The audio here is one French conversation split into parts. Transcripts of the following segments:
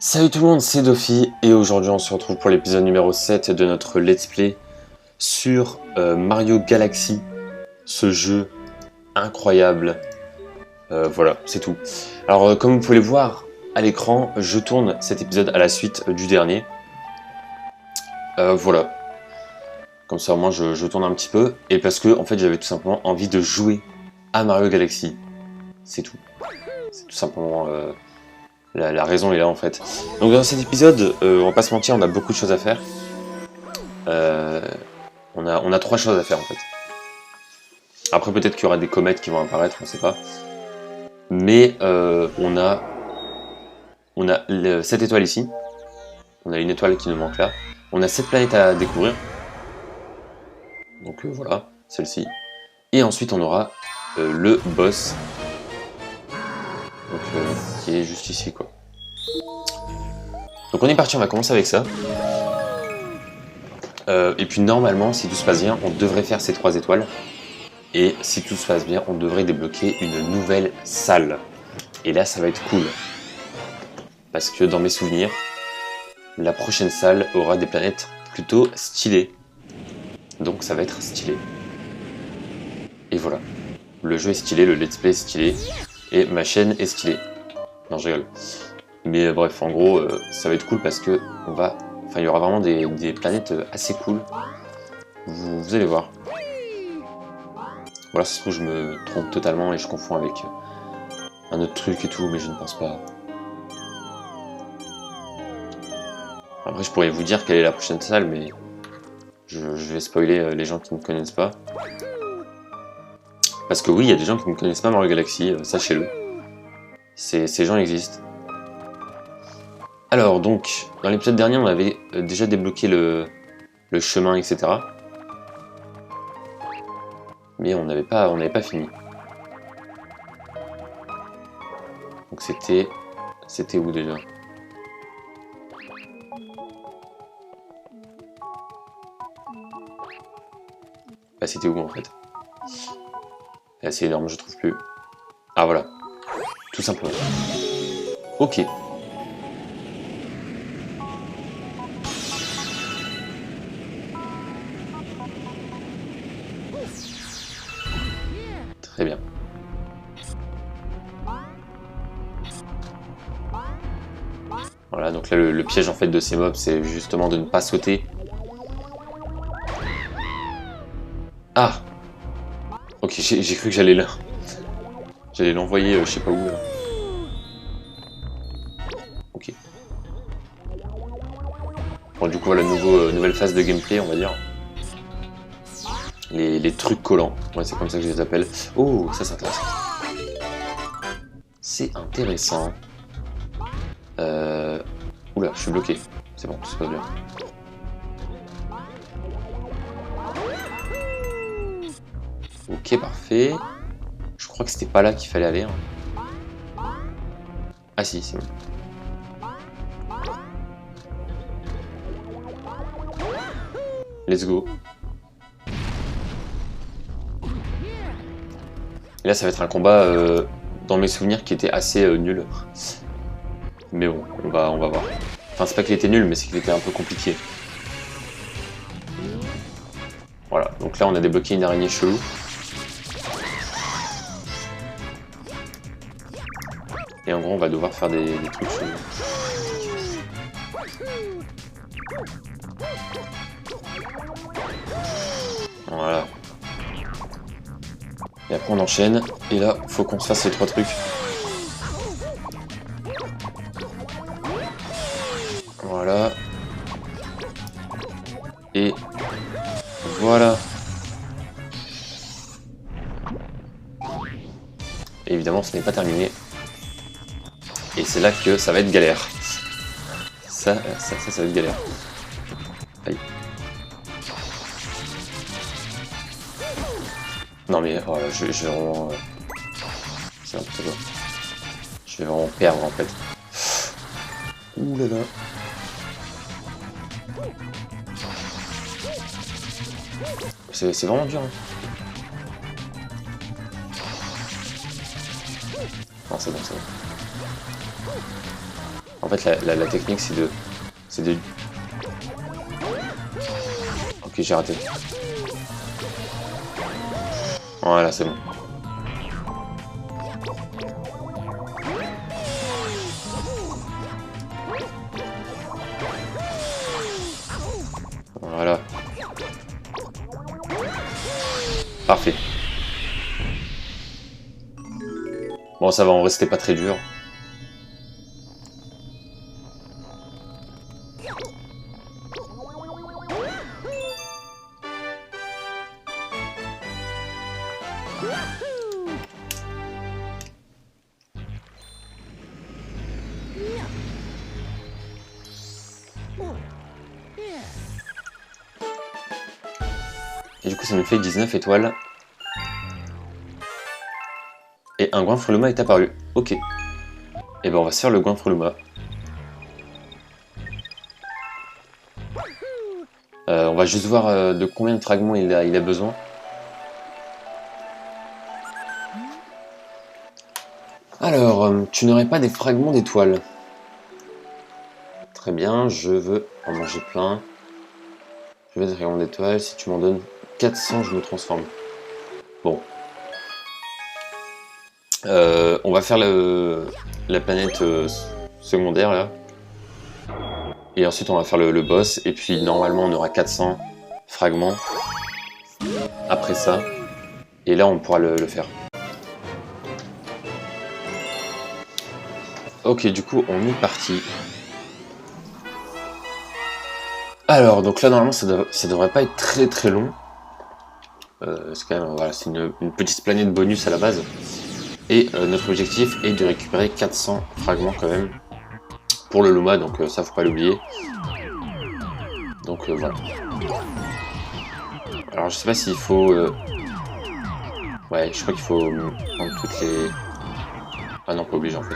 Salut tout le monde, c'est Dofi et aujourd'hui on se retrouve pour l'épisode numéro 7 de notre let's play sur Mario Galaxy, ce jeu incroyable. Voilà, c'est tout. Alors comme vous pouvez le voir à l'écran, je tourne cet épisode à la suite du dernier. Voilà, comme ça au moins je tourne un petit peu et parce que en fait j'avais tout simplement envie de jouer à Mario Galaxy. C'est tout. C'est tout simplement... La raison est là en fait. Donc dans cet épisode, on va pas se mentir, on a beaucoup de choses à faire. On a 3 choses à faire en fait. Après peut-être qu'il y aura des comètes qui vont apparaître, on sait pas. Mais on a cette étoile ici. On a une étoile qui nous manque là. On a 7 planètes à découvrir. Donc voilà, celle-ci. Et ensuite on aura le boss. Donc, qui est juste ici quoi. Donc on est parti, on va commencer avec ça. Et puis normalement, si tout se passe bien, on devrait faire ces 3 étoiles. Et si tout se passe bien, on devrait débloquer une nouvelle salle. Et là, ça va être cool. Parce que dans mes souvenirs, la prochaine salle aura des planètes plutôt stylées. Donc ça va être stylé. Et voilà. Le jeu est stylé, le let's play est stylé. Et ma chaîne est stylée. Non, je rigole. Mais bref, en gros, ça va être cool parce que il y aura vraiment des planètes assez cool. Vous allez voir. Voilà, ça se trouve, je me trompe totalement et je confonds avec un autre truc et tout, mais je ne pense pas. Après, je pourrais vous dire quelle est la prochaine salle, mais je vais spoiler les gens qui ne connaissent pas. Parce que oui, il y a des gens qui ne connaissent pas Mario Galaxy, sachez-le. Ces gens existent. Alors donc, dans l'épisode dernier, on avait déjà débloqué le chemin, etc. Mais on n'avait pas fini. Donc c'était où déjà? Bah c'était où en fait? Là c'est énorme, je trouve plus. Ah voilà, tout simplement. Ok. Très bien. Voilà, donc là le piège en fait de ces mobs, c'est justement de ne pas sauter. Ah! Ok, j'ai cru que j'allais là. J'allais l'envoyer je sais pas où là. Ok. Bon du coup voilà, nouvelle phase de gameplay on va dire. Les trucs collants, ouais c'est comme ça que je les appelle. Oh, ça c'est intéressant. C'est intéressant. Oula, je suis bloqué. C'est bon, tout se passe bien. Ok, parfait. Je crois que c'était pas là qu'il fallait aller. Hein. Ah si, c'est bon. Let's go. Et là, ça va être un combat, dans mes souvenirs, qui était assez nul. Mais bon, on va voir. Enfin, c'est pas qu'il était nul, mais c'est qu'il était un peu compliqué. Voilà, donc là, on a débloqué une araignée chelou. Et en gros, on va devoir faire des trucs chelous. Voilà. Et après on enchaîne, et là, faut qu'on se fasse ces 3 trucs. Voilà. Et voilà. Et évidemment, ce n'est pas terminé. Et c'est là que ça va être galère. Ça va être galère. Aïe. Non mais oh, je vais vraiment... c'est n'importe quoi. Je vais vraiment perdre en fait. Ouh là là. C'est vraiment dur. Hein. Non c'est bon, c'est bon. En fait, la technique, c'est de... Ok, j'ai raté. Voilà, c'est bon. Voilà. Parfait. Bon, ça va, on restait pas très dur. Et du coup, ça nous fait 19 étoiles. Et un Goinfreluma est apparu. Ok. Et ben, on va se faire le Goinfreluma. On va juste voir de combien de fragments il a besoin. Alors, tu n'aurais pas des fragments d'étoiles. Très bien, je veux en manger plein. Je veux des fragments d'étoiles. Si tu m'en donnes 400, je me transforme. Bon. On va faire la planète secondaire, là. Et ensuite, on va faire le boss. Et puis, normalement, on aura 400 fragments. Après ça. Et là, on pourra le faire. Ok, du coup, on est parti. Alors, donc là, normalement, ça devrait pas être très très long. C'est quand même, voilà, c'est une petite planète bonus à la base. Et notre objectif est de récupérer 400 fragments quand même pour le Luma, donc ça, faut pas l'oublier. Donc voilà. Alors, je sais pas s'il faut... Ouais, je crois qu'il faut prendre toutes les... Ah non, pas obligé en fait.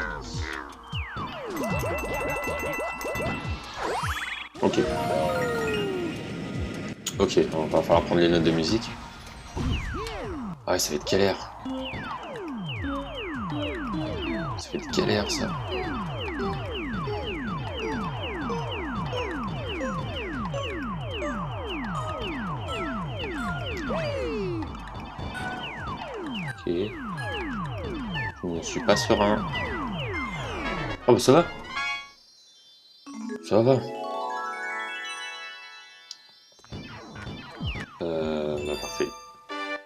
Ok. Ok, on va falloir prendre les notes de musique. Ah ouais, ça va être galère. Ça va être galère, ça. Ok. Je ne suis pas serein. Oh bah ça va. Ça va. Bah parfait.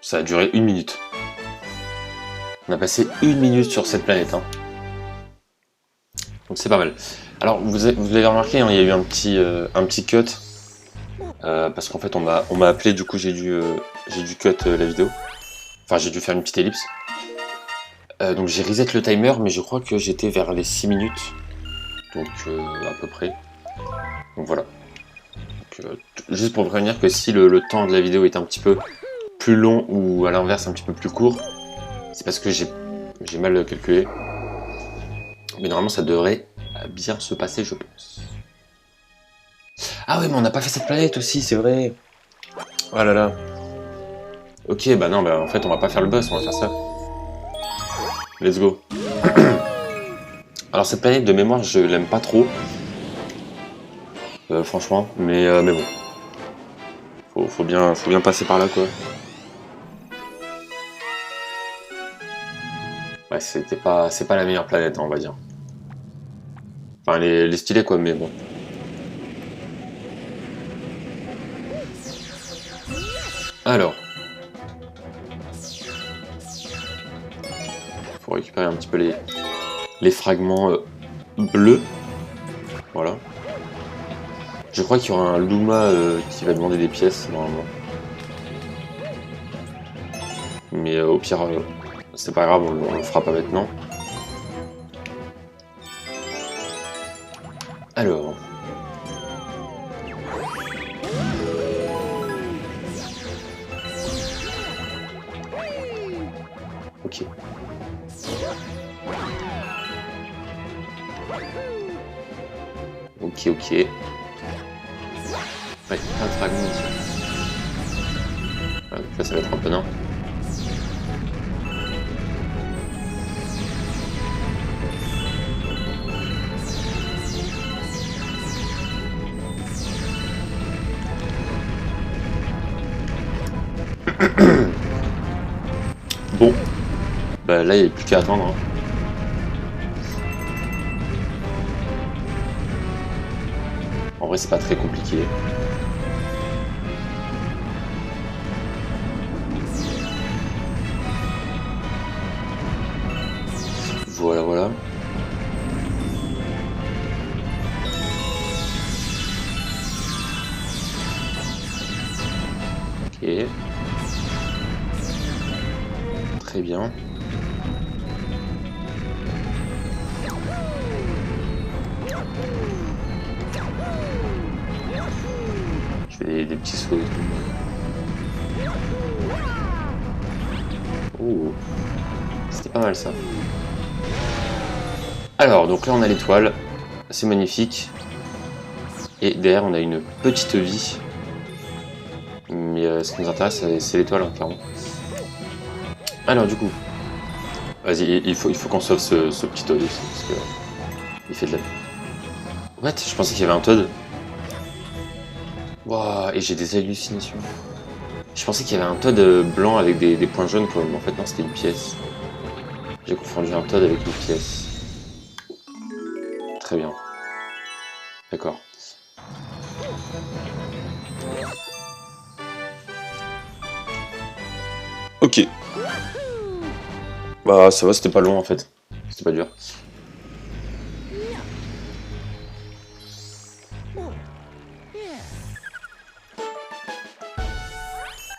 Ça a duré 1 minute. On a passé 1 minute sur cette planète. Hein. Donc c'est pas mal. Alors vous l'avez remarqué, hein, il y a eu un petit cut. Parce qu'en fait on m'a appelé, du coup j'ai dû cut la vidéo. Enfin j'ai dû faire une petite ellipse. Donc j'ai reset le timer, mais je crois que j'étais vers les 6 minutes. Donc à peu près. Donc voilà. Donc, juste pour prévenir que si le temps de la vidéo est un petit peu plus long ou à l'inverse un petit peu plus court, c'est parce que j'ai mal calculé. Mais normalement ça devrait bien se passer, je pense. Ah oui, mais on n'a pas fait cette planète aussi, c'est vrai. Oh là là. Ok, bah non, bah en fait on va pas faire le boss, on va faire ça. Let's go. Alors cette planète de mémoire, je l'aime pas trop. Franchement, mais bon. Faut bien passer par là, quoi. Ouais, c'est pas la meilleure planète, hein, on va dire. Enfin, elle est stylée, quoi, mais bon. Alors. Faut récupérer un petit peu les fragments bleus. Voilà. Je crois qu'il y aura un Luma qui va demander des pièces, normalement. Mais au pire, c'est pas grave, on le fera pas maintenant. Alors... Ok. Ok. Ouais, plein de fragments ici. Voilà, donc là, ça va être un peu nain. Là, il n'y a plus qu'à attendre. Hein. En vrai, c'est pas très compliqué. Voilà, voilà. Ok. Très bien. Je fais des petits sauts et tout. Oh. C'était pas mal ça. Alors, donc là on a l'étoile. C'est magnifique. Et derrière on a une petite vie. Mais ce qui nous intéresse c'est l'étoile, hein, clairement. Alors du coup, vas-y, il faut qu'on sauve ce petit Toad aussi, parce que il fait de la... What? Je pensais qu'il y avait un Toad. Waouh, et j'ai des hallucinations. Je pensais qu'il y avait un Toad blanc avec des points jaunes, quoi. Mais en fait non, c'était une pièce. J'ai confondu un Toad avec une pièce. Très bien. D'accord. Ok. Bah ça va, c'était pas long en fait. C'était pas dur.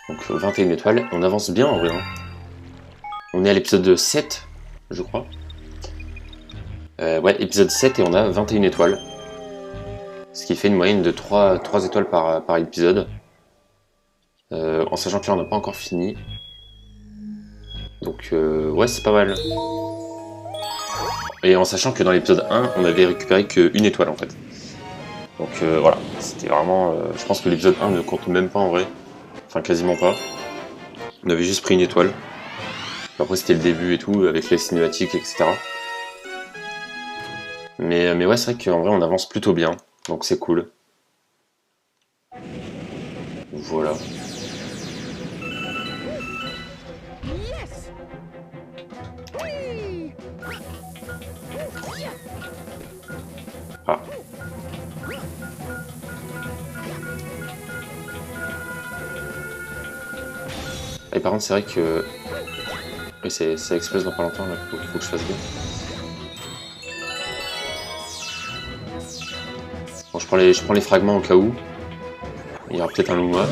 Donc 21 étoiles, on avance bien en vrai. Hein. On est à l'épisode 7, je crois. Ouais, épisode 7 et on a 21 étoiles. Ce qui fait une moyenne de 3 étoiles par épisode. En sachant que là on n'a pas encore fini. Donc ouais, c'est pas mal. Et en sachant que dans l'épisode 1, on avait récupéré qu'une étoile en fait. Donc voilà, c'était vraiment... je pense que l'épisode 1 ne compte même pas en vrai. Enfin quasiment pas. On avait juste pris une étoile. Après c'était le début et tout, avec les cinématiques, etc. Mais ouais, c'est vrai qu'en vrai on avance plutôt bien. Donc c'est cool. Voilà. Ah. Et par contre c'est vrai que... Oui, ça explose dans pas longtemps, là. Faut que je fasse bien. Bon, je prends les fragments au cas où. Il y aura peut-être un Luma.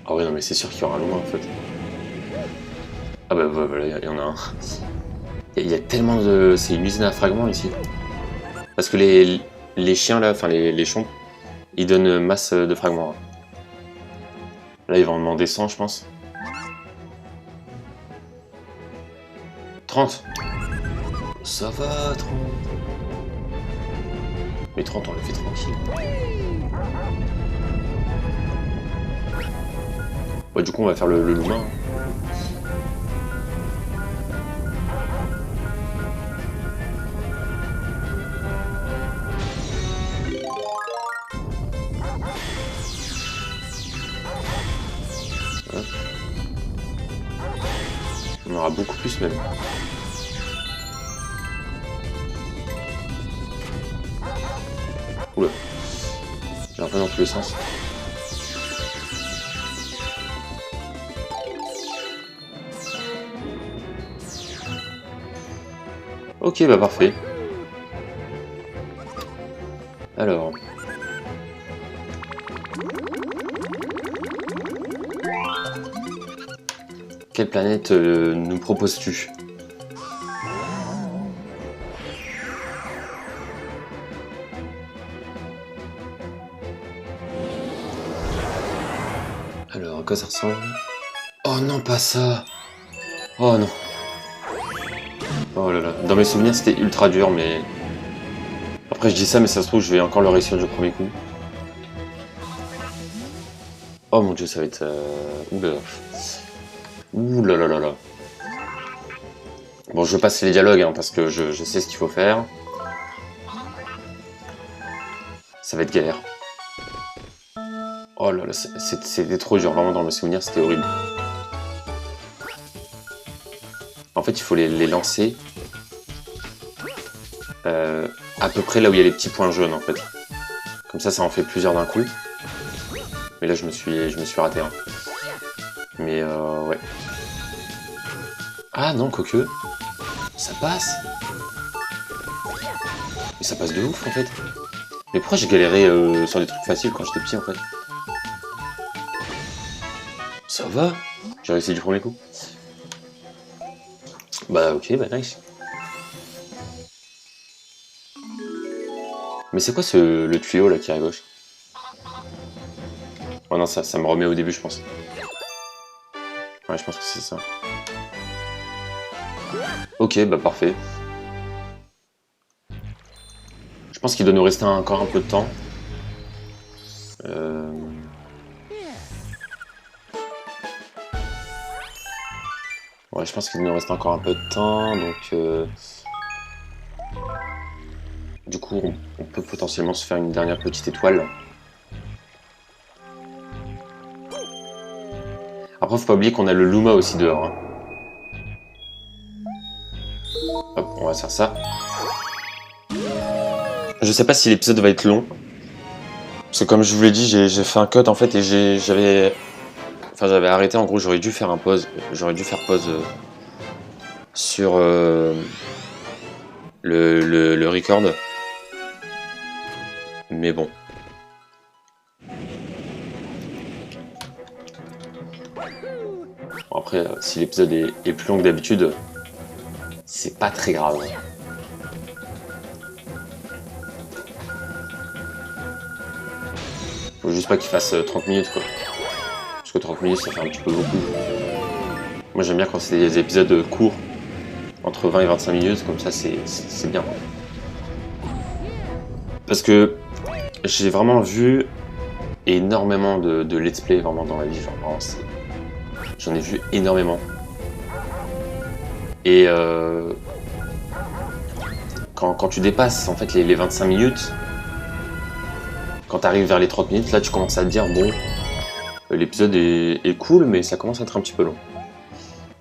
Ah ouais, non mais c'est sûr qu'il y aura un Luma en fait. Ah bah voilà, il y en a un. Il y a tellement de... C'est une usine à fragments ici. Parce que les chiens là, enfin les chons, ils donnent masse de fragments. Là, ils vont en demander 100, je pense. 30. Ça va, 30. Mais 30, on le fait tranquille. Ouais, du coup, on va faire le Luma. Hein. Hop. On aura beaucoup plus même. Oula. J'ai un peu dans tous les sens. Ok, bah parfait. Alors... Quelle planète nous proposes-tu? Alors, à quoi ça ressemble? Oh non, pas ça! Oh non! Oh là là. Dans mes souvenirs, c'était ultra dur, mais... Après, je dis ça, mais ça se trouve, je vais encore le réussir du premier coup. Oh mon dieu, ça va être... Ouh là là. Ouh là là là là. Bon, je passe les dialogues, hein, parce que je sais ce qu'il faut faire. Ça va être galère. Oh là là, c'était trop dur, vraiment dans mes souvenirs, c'était horrible. En fait, il faut les lancer à peu près là où il y a les petits points jaunes, en fait. Comme ça en fait plusieurs d'un coup. Mais là, je me suis raté. Hein. Mais ouais. Ah non, quoique. Ça passe. Mais ça passe de ouf, en fait. Mais pourquoi j'ai galéré sur des trucs faciles quand j'étais petit, en fait? Ça va. J'ai réussi du premier coup. Bah ok, bah nice. Mais c'est quoi le tuyau là qui est à gauche? Oh non, ça me remet au début, je pense. Ouais, je pense que c'est ça. Ok, bah parfait. Je pense qu'il doit nous rester encore un peu de temps. Ouais, je pense qu'il nous reste encore un peu de temps, donc... Du coup, on peut potentiellement se faire une dernière petite étoile. Après, faut pas oublier qu'on a le Luma aussi dehors. Hein. Hop, on va faire ça. Je sais pas si l'épisode va être long. Parce que comme je vous l'ai dit, j'ai fait un cut en fait et j'avais arrêté. En gros, j'aurais dû faire pause sur le record. Mais bon. Bon après, si l'épisode est plus long que d'habitude, c'est pas très grave. Faut juste pas qu'il fasse 30 minutes quoi. Parce que 30 minutes ça fait un petit peu beaucoup. Moi j'aime bien quand c'est des épisodes courts, entre 20 et 25 minutes, comme ça c'est bien. Parce que j'ai vraiment vu énormément de let's play vraiment dans la vie, genre vraiment j'en ai vu énormément. Et quand tu dépasses en fait les 25 minutes, quand tu arrives vers les 30 minutes, là tu commences à te dire bon, l'épisode est cool, mais ça commence à être un petit peu long.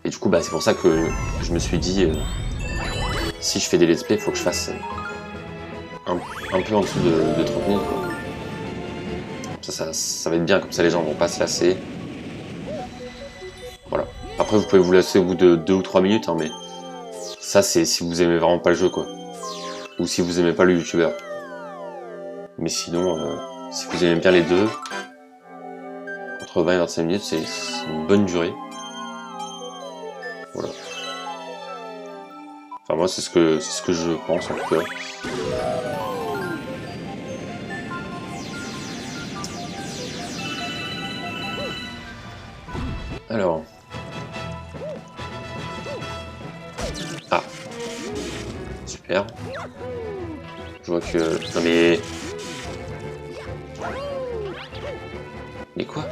Et du coup, bah, c'est pour ça que je me suis dit, si je fais des let's play, il faut que je fasse un peu en dessous de 30 minutes. Quoi. Ça va être bien, comme ça les gens vont pas se lasser. Voilà. Après, vous pouvez vous lasser au bout de 2 ou 3 minutes, hein, mais ça, c'est si vous aimez vraiment pas le jeu, quoi. Ou si vous aimez pas le youtubeur. Mais sinon, si vous aimez bien les deux, entre 20 et 25 minutes, c'est une bonne durée. Voilà. Enfin, moi, c'est ce que je pense, en tout cas. Alors... Ah. Super. Je vois que... Non mais... Mais quoi?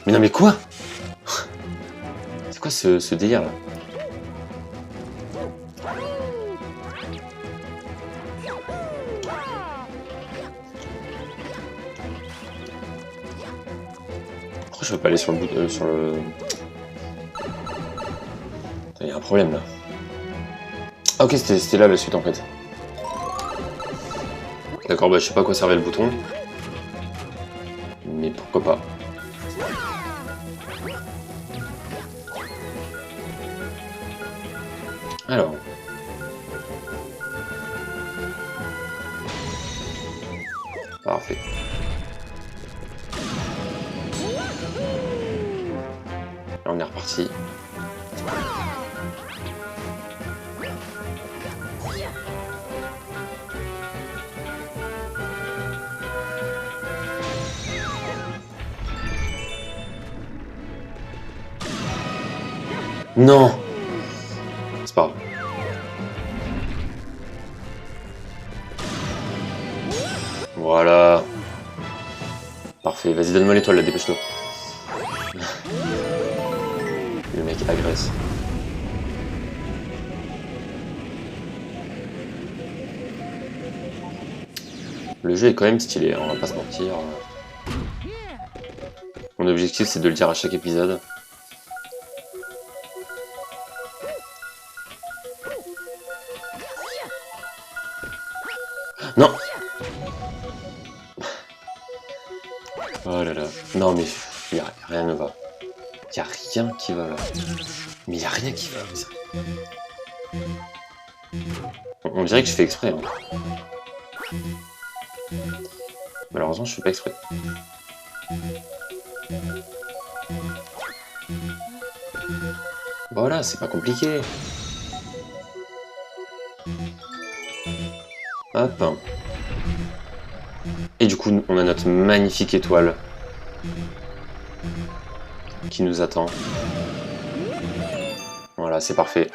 Mais non mais quoi? C'est quoi ce délire là? Pourquoi je veux pas aller sur le bout sur le... Il y a un problème là. Ah ok, c'était là la suite en fait. D'accord, bah je sais pas à quoi servait le bouton. Mais pourquoi pas. Alors. Parfait. Là on est reparti. Non! C'est pas grave. Voilà. Parfait. Vas-y, donne-moi l'étoile, là, dépêche-toi. Le mec agresse. Le jeu est quand même stylé, hein, on va pas se mentir. Mon objectif, c'est de le dire à chaque épisode. Non. Oh là là. Non mais rien ne va. Y a rien qui va là. Mais y a rien qui va. On dirait que je fais exprès. Hein. Malheureusement, je fais pas exprès. Voilà, c'est pas compliqué. Hop. Et du coup, on a notre magnifique étoile qui nous attend. Voilà, c'est parfait.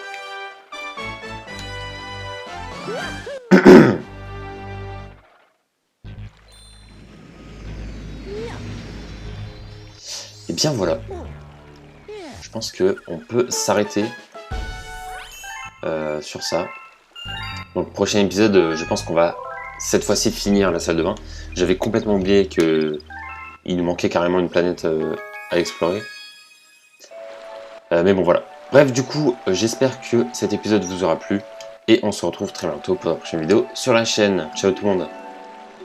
Et bien voilà. Je pense que on peut s'arrêter sur ça. Donc prochain épisode, je pense qu'on va cette fois-ci finir la salle de bain. J'avais complètement oublié que il nous manquait carrément une planète à explorer. Mais bon voilà. Bref, du coup, j'espère que cet épisode vous aura plu. Et on se retrouve très bientôt pour la prochaine vidéo sur la chaîne. Ciao tout le monde.